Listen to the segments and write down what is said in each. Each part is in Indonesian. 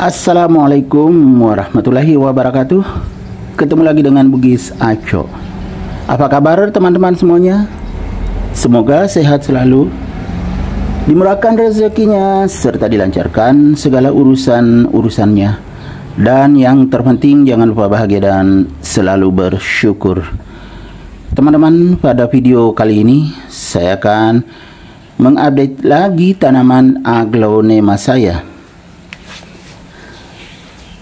Assalamualaikum warahmatullahi wabarakatuh. Ketemu lagi dengan Bugis Aco. Apa kabar teman-teman semuanya? Semoga sehat selalu, dimurahkan rezekinya, serta dilancarkan segala urusan-urusannya. Dan yang terpenting jangan lupa bahagia dan selalu bersyukur. Teman-teman, pada video kali ini saya akan mengupdate lagi tanaman aglonema saya.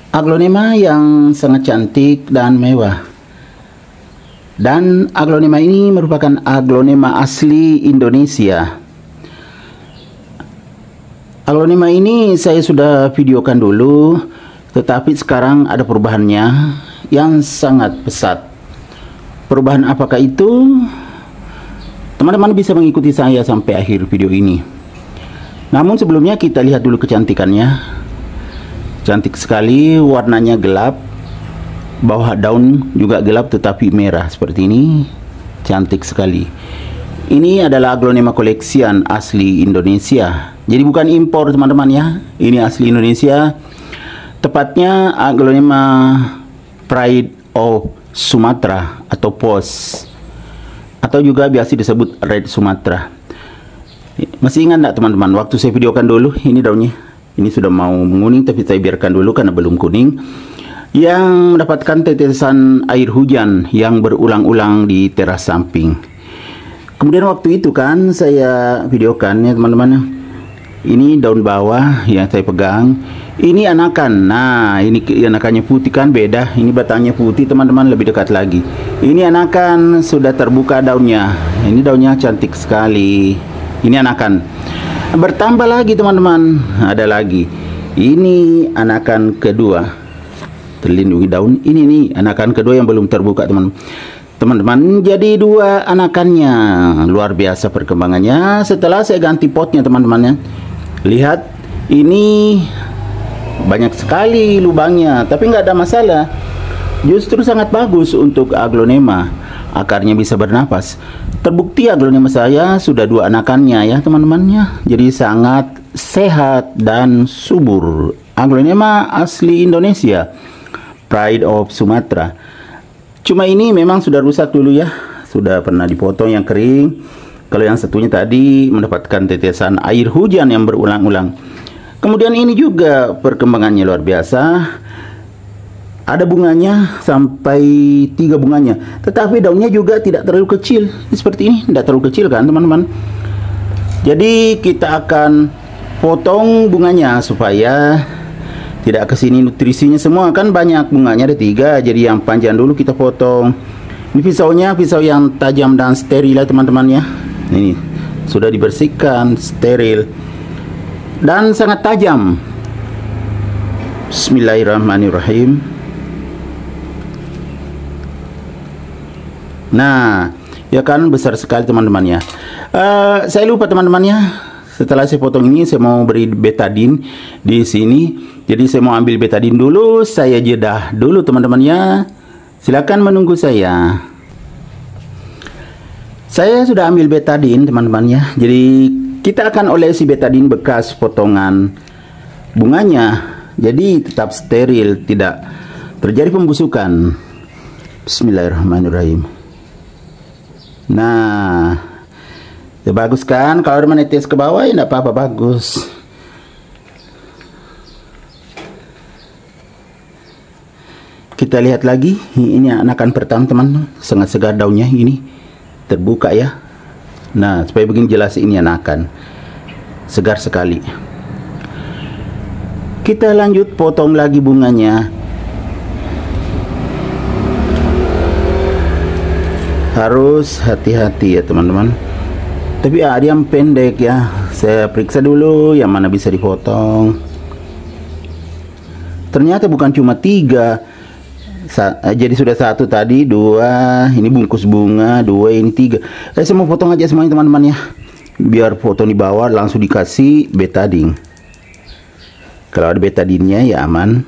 Aglonema yang sangat cantik dan mewah. Dan aglonema ini merupakan aglonema asli Indonesia. Aglonema ini saya sudah videokan dulu, tetapi sekarang ada perubahannya yang sangat pesat. Perubahan apakah itu? Teman-teman bisa mengikuti saya sampai akhir video ini. Namun sebelumnya kita lihat dulu kecantikannya. Cantik sekali, warnanya gelap, bawah daun juga gelap tetapi merah seperti ini. Cantik sekali. Ini adalah aglonema koleksian asli Indonesia, jadi bukan impor teman-teman ya. Ini asli Indonesia, tepatnya aglonema Pride of Sumatra atau POS, atau juga biasa disebut Red Sumatra. Masih ingat enggak teman-teman, waktu saya videokan dulu, ini daunnya. Ini sudah mau menguning, tapi saya biarkan dulu karena belum kuning. Yang mendapatkan tetesan air hujan yang berulang-ulang di teras samping. Kemudian waktu itu kan saya videokan ya teman-teman. Ini daun bawah yang saya pegang. Ini anakan. Nah, ini anakannya putih kan, beda. Ini batangnya putih teman-teman, lebih dekat lagi. Ini anakan sudah terbuka daunnya. Ini daunnya cantik sekali. Ini anakan. Bertambah lagi teman-teman, ada lagi. Ini anakan kedua, terlindungi daun. Ini nih anakan kedua yang belum terbuka teman-teman. Jadi dua anakannya, luar biasa perkembangannya. Setelah saya ganti potnya teman-teman ya, lihat ini banyak sekali lubangnya, tapi nggak ada masalah. Justru sangat bagus untuk aglonema, akarnya bisa bernapas. Terbukti aglonema saya sudah dua anakannya ya teman-temannya, jadi sangat sehat dan subur. Aglonema asli Indonesia, Pride of Sumatra. Cuma ini memang sudah rusak dulu ya, sudah pernah dipotong yang kering. Kalau yang satunya tadi mendapatkan tetesan air hujan yang berulang-ulang. Kemudian ini juga perkembangannya luar biasa. Ada bunganya sampai 3 bunganya, tetapi daunnya juga tidak terlalu kecil seperti ini, tidak terlalu kecil kan teman-teman. Jadi kita akan potong bunganya supaya tidak kesini nutrisinya semua, kan banyak bunganya ada 3, jadi yang panjang dulu kita potong. Ini pisaunya pisau yang tajam dan steril ya teman-teman ya. Ini sudah dibersihkan, steril dan sangat tajam. Bismillahirrahmanirrahim. Nah, ya kan besar sekali teman-teman ya. Saya lupa teman-teman ya. Setelah saya potong ini, saya mau beri betadine di sini. Jadi saya mau ambil betadine dulu. Saya jeda dulu teman-teman ya. Silakan menunggu saya. Saya sudah ambil betadine teman-teman ya. Jadi kita akan olesi betadine bekas potongan bunganya. Jadi tetap steril, tidak terjadi pembusukan. Bismillahirrahmanirrahim. Nah, ya bagus kan? Kalau menetes ke bawah ya tidak apa-apa, bagus. Kita lihat lagi. Ini anakan pertama teman, sangat segar daunnya, ini terbuka ya. Nah, supaya begini jelas ini anakan, segar sekali. Kita lanjut potong lagi bunganya. Harus hati-hati ya teman-teman. Tapi ada yang pendek ya. Saya periksa dulu yang mana bisa dipotong. Ternyata bukan cuma 3. Jadi sudah 1 tadi, 2. Ini bungkus bunga, 2 ini 3. Saya mau potong aja semuanya teman-teman ya. Biar potong di bawah langsung dikasih betadine. Kalau ada betadine-nya ya aman.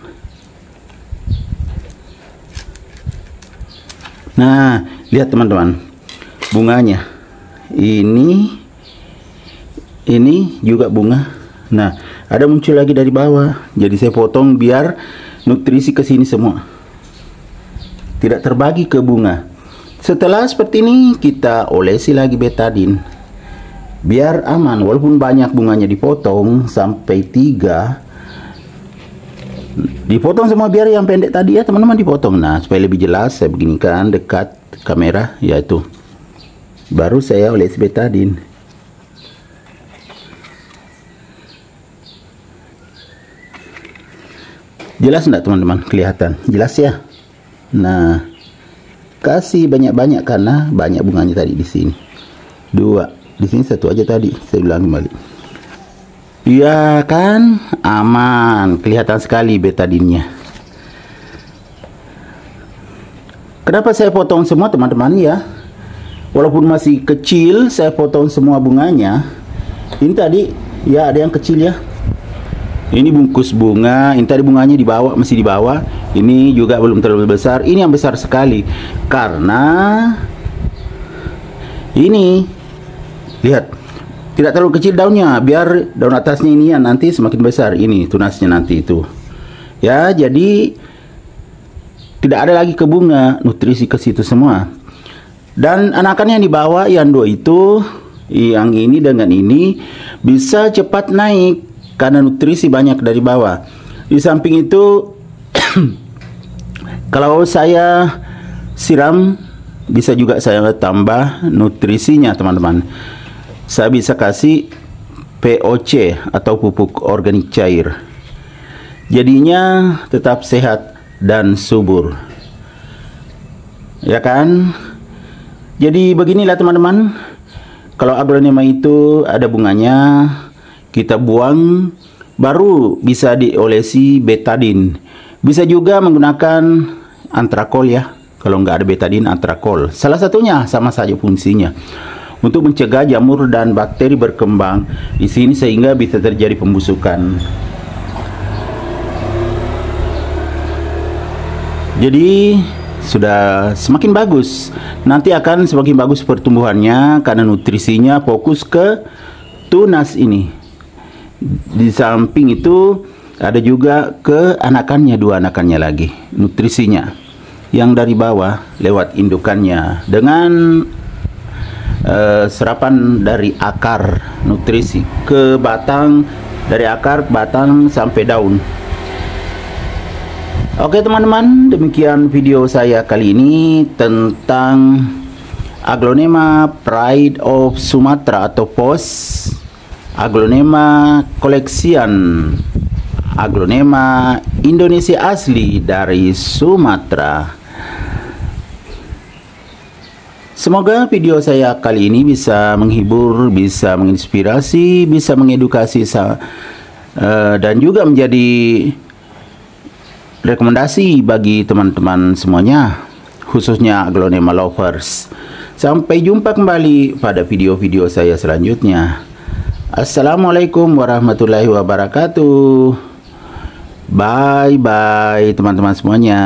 Nah, lihat teman-teman, bunganya ini juga bunga. Nah, ada muncul lagi dari bawah. Jadi saya potong biar nutrisi ke sini semua, tidak terbagi ke bunga. Setelah seperti ini, kita olesi lagi betadin biar aman. Walaupun banyak bunganya dipotong sampai 3, dipotong semua biar yang pendek tadi ya teman-teman dipotong. Nah, supaya lebih jelas saya beginikan dekat kamera, yaitu baru saya olesi betadin. Jelas enggak teman-teman? Kelihatan jelas ya. Nah, kasih banyak-banyak karena banyak bunganya tadi di sini. 2, di sini 1 aja tadi. Saya ulang kembali. Ya kan, aman, kelihatan sekali betadinnya. Kenapa saya potong semua teman-teman ya? Walaupun masih kecil, saya potong semua bunganya. Ini tadi ya ada yang kecil ya. Ini bungkus bunga, ini tadi bunganya di bawah, masih di bawah. Ini juga belum terlalu besar. Ini yang besar sekali karena ini lihat tidak terlalu kecil daunnya, biar daun atasnya ini ya nanti semakin besar. Ini tunasnya nanti itu. Ya, jadi tidak ada lagi ke bunga, nutrisi ke situ semua. Dan anakannya yang di bawah, yang 2 itu, yang ini dengan ini bisa cepat naik karena nutrisi banyak dari bawah. Di samping itu kalau saya siram, bisa juga saya tambah nutrisinya teman-teman. Saya bisa kasih POC atau pupuk organik cair. Jadinya tetap sehat dan subur. Ya kan? Jadi beginilah teman-teman. Kalau aglonema itu ada bunganya, kita buang, baru bisa diolesi betadin. Bisa juga menggunakan antrakol ya. Kalau nggak ada betadin, antrakol. Salah satunya sama saja fungsinya. Untuk mencegah jamur dan bakteri berkembang di sini sehingga bisa terjadi pembusukan. Jadi sudah semakin bagus. Nanti akan semakin bagus pertumbuhannya karena nutrisinya fokus ke tunas ini. Di samping itu ada juga ke anakannya, 2 anakannya lagi nutrisinya yang dari bawah lewat indukannya dengan serapan dari akar, nutrisi ke batang, dari akar batang sampai daun. Oke teman-teman, demikian video saya kali ini tentang Aglonema Pride of Sumatra atau POS, Aglonema Collection, Aglonema Indonesia asli dari Sumatera. Semoga video saya kali ini bisa menghibur, bisa menginspirasi, bisa mengedukasi dan juga menjadi rekomendasi bagi teman-teman semuanya, khususnya aglonema lovers. Sampai jumpa kembali pada video-video saya selanjutnya. Assalamualaikum warahmatullahi wabarakatuh. Bye bye teman-teman semuanya.